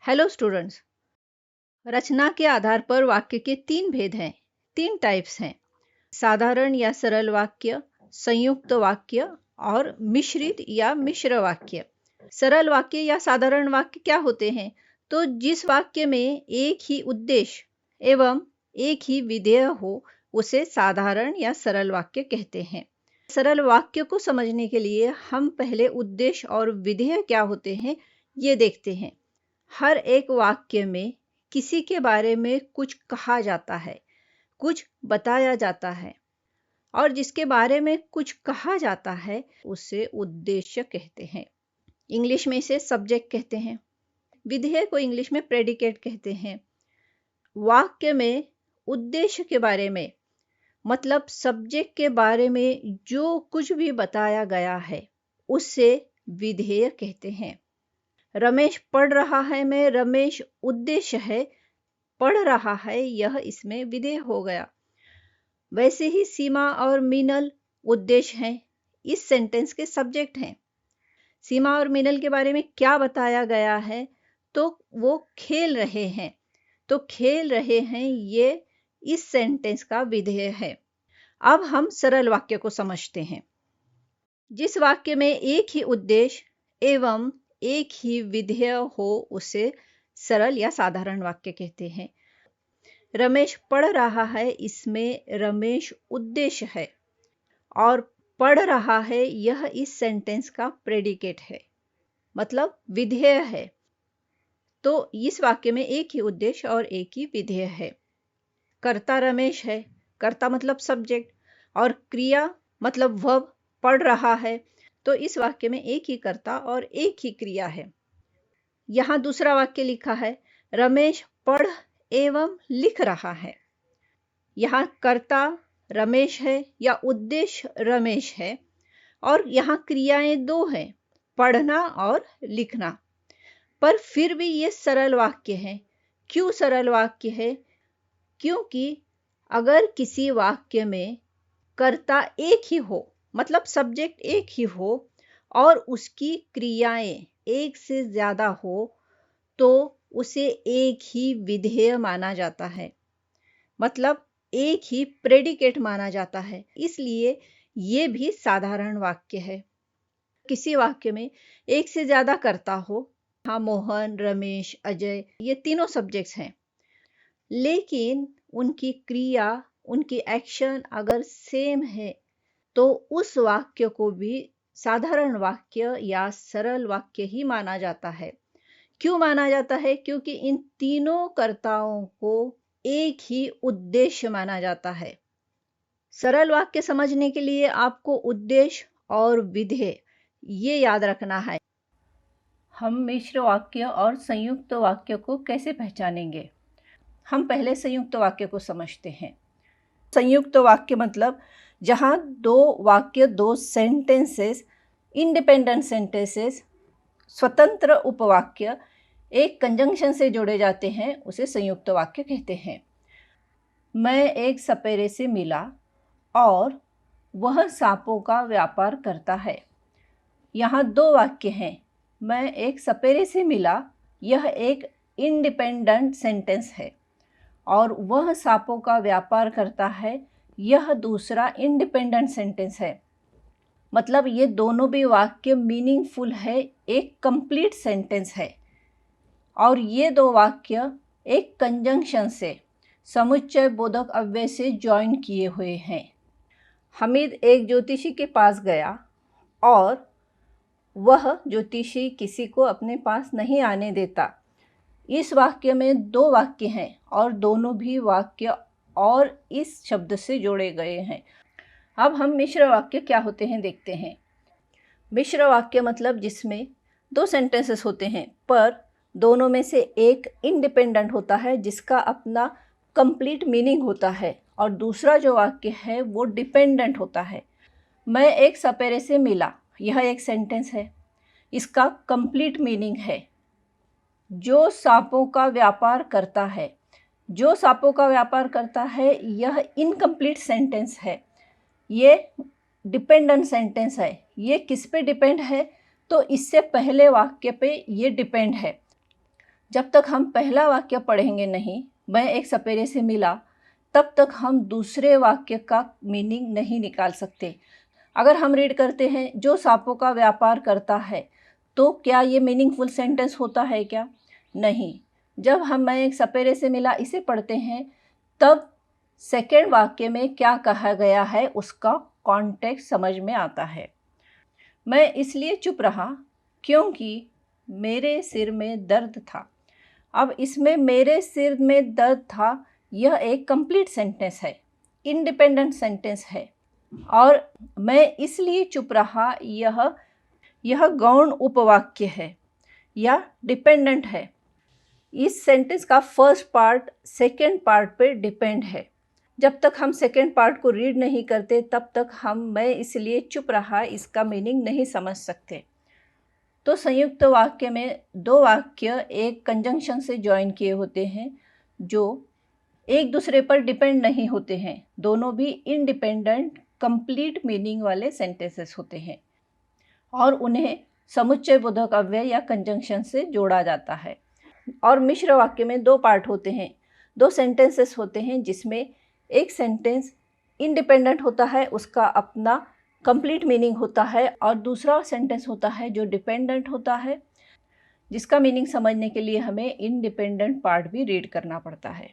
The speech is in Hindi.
Hello students. रचना के आधार पर वाक्य के तीन भेद हैं, तीन टाइप्स हैं। साधारण या सरल वाक्य, संयुक्त वाक्य और मिश्रित या मिश्र वाक्य। सरल वाक्य या साधारण वाक्य क्या होते हैं? तो जिस वाक्य में एक ही उद्देश्य एवं एक ही विधेय हो उसे साधारण या सरल वाक्य कहते हैं। सरल वाक्य को समझने के लिए हम पहले उद्देश्य और विधेय क्या होते हैं ये देखते हैं। हर एक वाक्य में किसी के बारे में कुछ कहा जाता है, कुछ बताया जाता है, और जिसके बारे में कुछ कहा जाता है उसे उद्देश्य कहते हैं। इंग्लिश में इसे सब्जेक्ट कहते हैं। विधेय को इंग्लिश में प्रेडिकेट कहते हैं। वाक्य में उद्देश्य के बारे में मतलब सब्जेक्ट के बारे में जो कुछ भी बताया गया है उसे विधेय कहते हैं। रमेश पढ़ रहा है में रमेश उद्देश्य है, पढ़ रहा है यह इसमें विधेय हो गया। वैसे ही सीमा और मीनल उद्देश्य हैं, इस सेंटेंस के सब्जेक्ट हैं। सीमा और मीनल के बारे में क्या बताया गया है? तो वो खेल रहे हैं, तो खेल रहे हैं ये इस सेंटेंस का विधेय है। अब हम सरल वाक्य को समझते हैं। जिस वाक्य में एक ही उद्देश्य एवं एक ही विधेय हो उसे सरल या साधारण वाक्य कहते हैं। रमेश पढ़ रहा है, इसमें रमेश उद्देश्य है और पढ़ रहा है यह इस सेंटेंस का प्रेडिकेट है, मतलब विधेय है। तो इस वाक्य में एक ही उद्देश्य और एक ही विधेय है। कर्ता रमेश है, कर्ता मतलब सब्जेक्ट, और क्रिया मतलब वर्ब पढ़ रहा है, तो इस वाक्य में एक ही कर्ता और एक ही क्रिया है। यहाँ दूसरा वाक्य लिखा है रमेश पढ़ एवं लिख रहा है। यहाँ कर्ता रमेश है या उद्देश्य रमेश है, और यहाँ क्रियाएं दो हैं, पढ़ना और लिखना। पर फिर भी ये सरल वाक्य है। क्यों सरल वाक्य है? क्योंकि अगर किसी वाक्य में कर्ता एक ही हो, मतलब सब्जेक्ट एक ही हो, और उसकी क्रियाएं एक से ज्यादा हो तो उसे एक ही विधेय माना जाता है, मतलब एक ही प्रेडिकेट माना जाता है। इसलिए ये भी साधारण वाक्य है। किसी वाक्य में एक से ज्यादा कर्ता हो, हाँ मोहन, रमेश, अजय ये तीनों सब्जेक्ट्स हैं, लेकिन उनकी क्रिया, उनकी एक्शन अगर सेम है तो उस वाक्य को भी साधारण वाक्य या सरल वाक्य ही माना जाता है। क्यों माना जाता है? क्योंकि इन तीनों कर्ताओं को एक ही उद्देश्य माना जाता है। सरल वाक्य समझने के लिए आपको उद्देश्य और विधेय ये याद रखना है। हम मिश्र वाक्य और संयुक्त वाक्य को कैसे पहचानेंगे? हम पहले संयुक्त वाक्य को समझते हैं। संयुक्त वाक्य मतलब जहां दो वाक्य, दो सेंटेंसेस, इंडिपेंडेंट सेंटेंसेस, स्वतंत्र उपवाक्य एक कंजंक्शन से जोड़े जाते हैं, उसे संयुक्त वाक्य कहते हैं। मैं एक सपेरे से मिला और वह सांपों का व्यापार करता है। यहाँ दो वाक्य हैं। मैं एक सपेरे से मिला, यह एक इंडिपेंडेंट सेंटेंस है, और वह सांपों का व्यापार करता है, यह दूसरा इंडिपेंडेंट सेंटेंस है। मतलब ये दोनों भी वाक्य मीनिंगफुल है, एक कंप्लीट सेंटेंस है। और ये दो वाक्य एक कंजंक्शन से, समुच्चय बोधक अव्यय से ज्वाइन किए हुए हैं। हामिद एक ज्योतिषी के पास गया और वह ज्योतिषी किसी को अपने पास नहीं आने देता। इस वाक्य में दो वाक्य हैं और दोनों भी वाक्य और इस शब्द से जोड़े गए हैं। अब हम मिश्र वाक्य क्या होते हैं देखते हैं। मिश्र वाक्य मतलब जिसमें दो सेंटेंसेस होते हैं पर दोनों में से एक इंडिपेंडेंट होता है, जिसका अपना कंप्लीट मीनिंग होता है, और दूसरा जो वाक्य है वो डिपेंडेंट होता है। मैं एक सपेरे से मिला, यह एक सेंटेंस है, इसका कंप्लीट मीनिंग है जो सांपों का व्यापार करता है। जो सांपों का व्यापार करता है यह इनकम्प्लीट सेंटेंस है, ये डिपेंडेंट सेंटेंस है। ये किस पे डिपेंड है? तो इससे पहले वाक्य पे ये डिपेंड है। जब तक हम पहला वाक्य पढ़ेंगे नहीं, मैं एक सपेरे से मिला, तब तक हम दूसरे वाक्य का मीनिंग नहीं निकाल सकते। अगर हम रीड करते हैं जो सांपों का व्यापार करता है, तो क्या ये मीनिंगफुल सेंटेंस होता है क्या? नहीं। जब मैं एक सपेरे से मिला इसे पढ़ते हैं, तब सेकेंड वाक्य में क्या कहा गया है उसका कॉन्टेक्स्ट समझ में आता है। मैं इसलिए चुप रहा क्योंकि मेरे सिर में दर्द था। अब इसमें मेरे सिर में दर्द था, यह एक कंप्लीट सेंटेंस है, इंडिपेंडेंट सेंटेंस है। और मैं इसलिए चुप रहा, यह गौण उपवाक्य है या डिपेंडेंट है। इस सेंटेंस का फर्स्ट पार्ट सेकेंड पार्ट पे डिपेंड है। जब तक हम सेकेंड पार्ट को रीड नहीं करते, तब तक मैं इसलिए चुप रहा इसका मीनिंग नहीं समझ सकते। तो संयुक्त वाक्य में दो वाक्य एक कंजंक्शन से ज्वाइन किए होते हैं जो एक दूसरे पर डिपेंड नहीं होते हैं। दोनों भी इंडिपेंडेंट कंप्लीट मीनिंग वाले सेंटेंसेस होते हैं और उन्हें समुच्चय बोधक अव्यय या कंजंक्शन से जोड़ा जाता है। और मिश्र वाक्य में दो पार्ट होते हैं, दो सेंटेंसेस होते हैं जिसमें एक सेंटेंस इंडिपेंडेंट होता है, उसका अपना कंप्लीट मीनिंग होता है, और दूसरा सेंटेंस होता है जो डिपेंडेंट होता है, जिसका मीनिंग समझने के लिए हमें इंडिपेंडेंट पार्ट भी रीड करना पड़ता है।